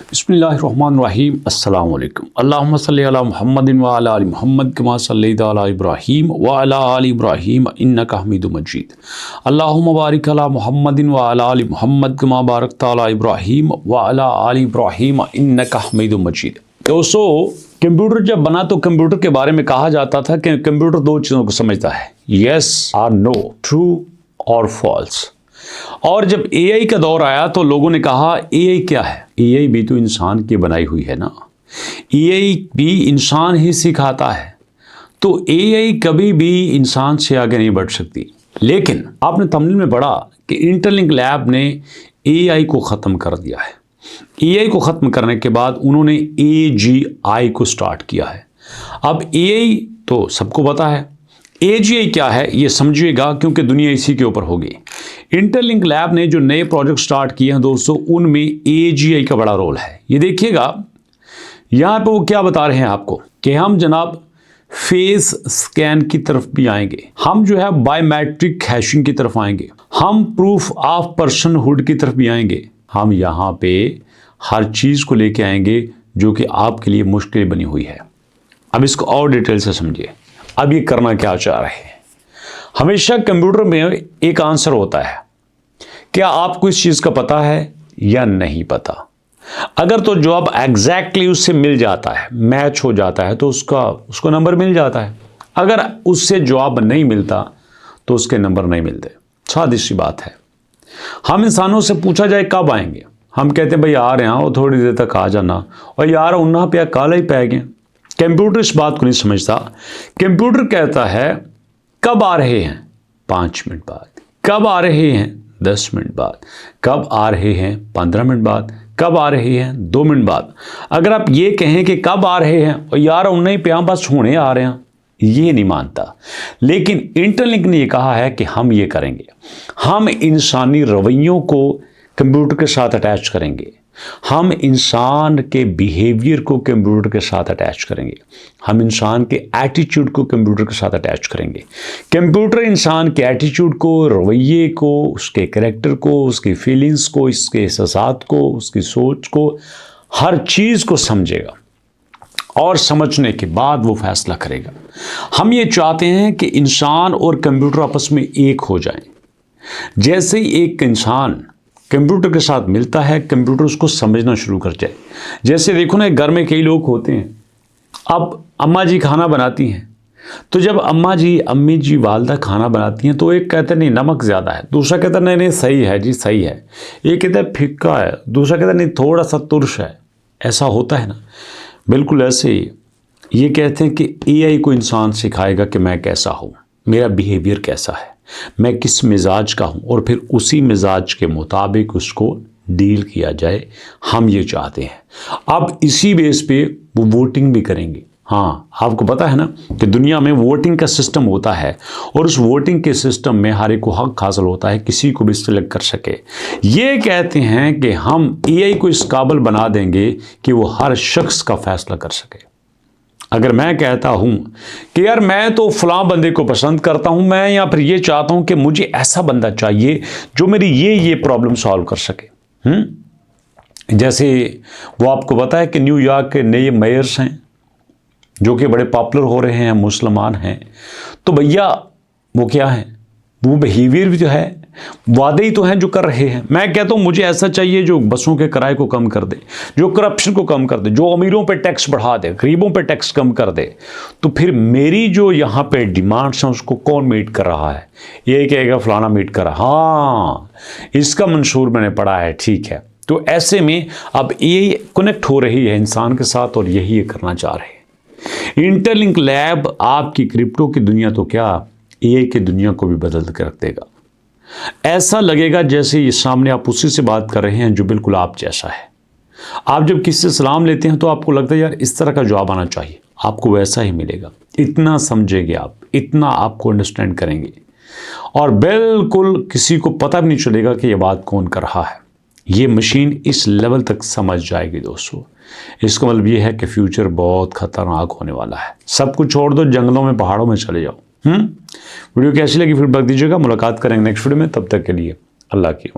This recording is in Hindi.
बिस्मिल्लाहिर्रहमानिर्रहीम अस्सलाम वालेकुम अल्लाहुम्मा सल्लि अला मुहम्मदिन व अला आलि मुहम्मद कमा सल्लैता अला इब्राहीम व अला आलि इब्राहीम इन्नका हमीदुम मजीद अल्लाहुम्मा बारिक अला मुहम्मदिन व अला आलि मुहम्मद कमा बारकता अला इब्राहीम व अला आलि इब्राहीम इन्नका हमीदुम मजीद। दोस्तों, कंप्यूटर जब बना तो कंप्यूटर के बारे में कहा जाता था कि कंप्यूटर दो चीज़ों को समझता है, यस और नो, ट्रू और फॉल्स। और जब एआई का दौर आया तो लोगों ने कहा एआई क्या है, एआई भी तो इंसान की बनाई हुई है ना, एआई भी इंसान ही सिखाता है, तो एआई कभी भी इंसान से आगे नहीं बढ़ सकती। लेकिन आपने तमिल में पढ़ा कि इंटरलिंक लैब ने एआई को ख़त्म कर दिया है। एआई को ख़त्म करने के बाद उन्होंने एजीआई को स्टार्ट किया है। अब एआई तो सबको पता है, एजीआई क्या है ये समझिएगा क्योंकि दुनिया इसी के ऊपर होगी। इंटरलिंक लैब ने जो नए प्रोजेक्ट स्टार्ट किए हैं दोस्तों, उनमें एजीआई का बड़ा रोल है। ये देखिएगा यहाँ पे वो क्या बता रहे हैं आपको कि हम जनाब फेस स्कैन की तरफ भी आएंगे, हम जो है बायोमेट्रिक हैशिंग की तरफ आएंगे, हम प्रूफ ऑफ पर्सनहुड की तरफ भी आएंगे, हम यहाँ पे हर चीज़ को लेके आएंगे जो कि आपके लिए मुश्किल बनी हुई है। अब इसको और डिटेल से समझिए। अब ये करना क्या चाह रहे हैं? हमेशा कंप्यूटर में एक आंसर होता है, क्या आपको इस चीज़ का पता है या नहीं पता। अगर तो जवाब एग्जैक्टली उससे मिल जाता है, मैच हो जाता है, तो उसको नंबर मिल जाता है। अगर उससे जवाब नहीं मिलता तो उसके नंबर नहीं मिलते। सादी सी बात है। हम इंसानों से पूछा जाए कब आएंगे, हम कहते हैं भाई आ रहे हैं, वो थोड़ी देर तक आ जाना, और यार उन्ना पे काला ही पै गए। कंप्यूटर इस बात को नहीं समझता। कंप्यूटर कहता है कब आ रहे हैं 5 मिनट बाद, कब आ रहे हैं 10 मिनट बाद, कब आ रहे हैं 15 मिनट बाद, कब आ रहे हैं 2 मिनट बाद। अगर आप ये कहें कि कब आ रहे हैं और यार उन्हें पे बस होने आ रहे हैं, ये नहीं मानता। लेकिन इंटरलिंक ने ये कहा है कि हम ये करेंगे, हम इंसानी रवैयों को कंप्यूटर के साथ अटैच करेंगे, हम इंसान के बिहेवियर को कंप्यूटर के साथ अटैच करेंगे, हम इंसान के एटीट्यूड को कंप्यूटर के साथ अटैच करेंगे। कंप्यूटर इंसान के एटीट्यूड को, रवैये को, उसके कैरेक्टर को, उसकी फीलिंग्स को, उसके एहसासात को, उसकी सोच को, हर चीज़ को समझेगा और समझने के बाद वो फैसला करेगा। हम ये चाहते हैं कि इंसान और कंप्यूटर आपस में एक हो जाएं। जैसे ही एक इंसान कंप्यूटर के साथ मिलता है, कंप्यूटर उसको समझना शुरू कर जाए। जैसे देखो ना, घर में कई लोग होते हैं, अब अम्मा जी खाना बनाती हैं, तो जब अम्मी जी वालदा खाना बनाती हैं तो एक कहते हैं नहीं नमक ज़्यादा है, दूसरा कहता है नहीं नहीं सही है जी सही है, एक कहता है फिक्का है, दूसरा कहता है नहीं थोड़ा सा तुर्श है। ऐसा होता है ना, बिल्कुल ऐसे ही ये कहते हैं कि एआई को इंसान सिखाएगा कि मैं कैसा हूँ, मेरा बिहेवियर कैसा है, मैं किस मिजाज का हूँ, और फिर उसी मिजाज के मुताबिक उसको डील किया जाए। हम ये चाहते हैं। अब इसी बेस पे वो वोटिंग भी करेंगे। हाँ, आपको पता है ना कि दुनिया में वोटिंग का सिस्टम होता है, और उस वोटिंग के सिस्टम में हर एक को हक हासिल होता है, किसी को भी सिलेक्ट कर सके। ये कहते हैं कि हम एआई को इस काबिल बना देंगे कि वो हर शख्स का फैसला कर सके। अगर मैं कहता हूं कि यार मैं तो फलां बंदे को पसंद करता हूं, मैं या फिर ये चाहता हूं कि मुझे ऐसा बंदा चाहिए जो मेरी ये प्रॉब्लम सॉल्व कर सके। जैसे वो आपको पता है कि न्यूयॉर्क के नए मेयर्स हैं जो कि बड़े पॉपुलर हो रहे हैं, मुसलमान हैं, तो भैया वो क्या है, वो बिहेवियर भी जो है, वादे ही तो हैं जो कर रहे हैं। मैं कहता हूँ मुझे ऐसा चाहिए जो बसों के किराए को कम कर दे, जो करप्शन को कम कर दे, जो अमीरों पे टैक्स बढ़ा दे, गरीबों पे टैक्स कम कर दे। तो फिर मेरी जो यहाँ पे डिमांड्स हैं उसको कौन मीट कर रहा है? ये कहेगा फलाना मीट कर रहा, हाँ इसका मंशूर मैंने पढ़ा है, ठीक है। तो ऐसे में अब ये कनेक्ट हो रही है इंसान के साथ, और यही ये करना चाह रहे हैं। इंटरलिंक लैब आपकी क्रिप्टो की दुनिया तो क्या, एआई की दुनिया को भी बदल कर रख देगा। ऐसा लगेगा जैसे ये सामने आप उसी से बात कर रहे हैं जो बिल्कुल आप जैसा है। आप जब किसी से सलाम लेते हैं तो आपको लगता है यार इस तरह का जवाब आना चाहिए, आपको वैसा ही मिलेगा। इतना समझेंगे आप, इतना आपको अंडरस्टैंड करेंगे, और बिल्कुल किसी को पता भी नहीं चलेगा कि ये बात कौन कर रहा है। ये मशीन इस लेवल तक समझ जाएगी दोस्तों। इसका मतलब ये है कि फ्यूचर बहुत खतरनाक होने वाला है। सब कुछ छोड़ दो, जंगलों में पहाड़ों में चले जाओ। वीडियो कैसी लगी फीडबैक दीजिएगा। मुलाकात करेंगे नेक्स्ट वीडियो में, तब तक के लिए अल्लाह की।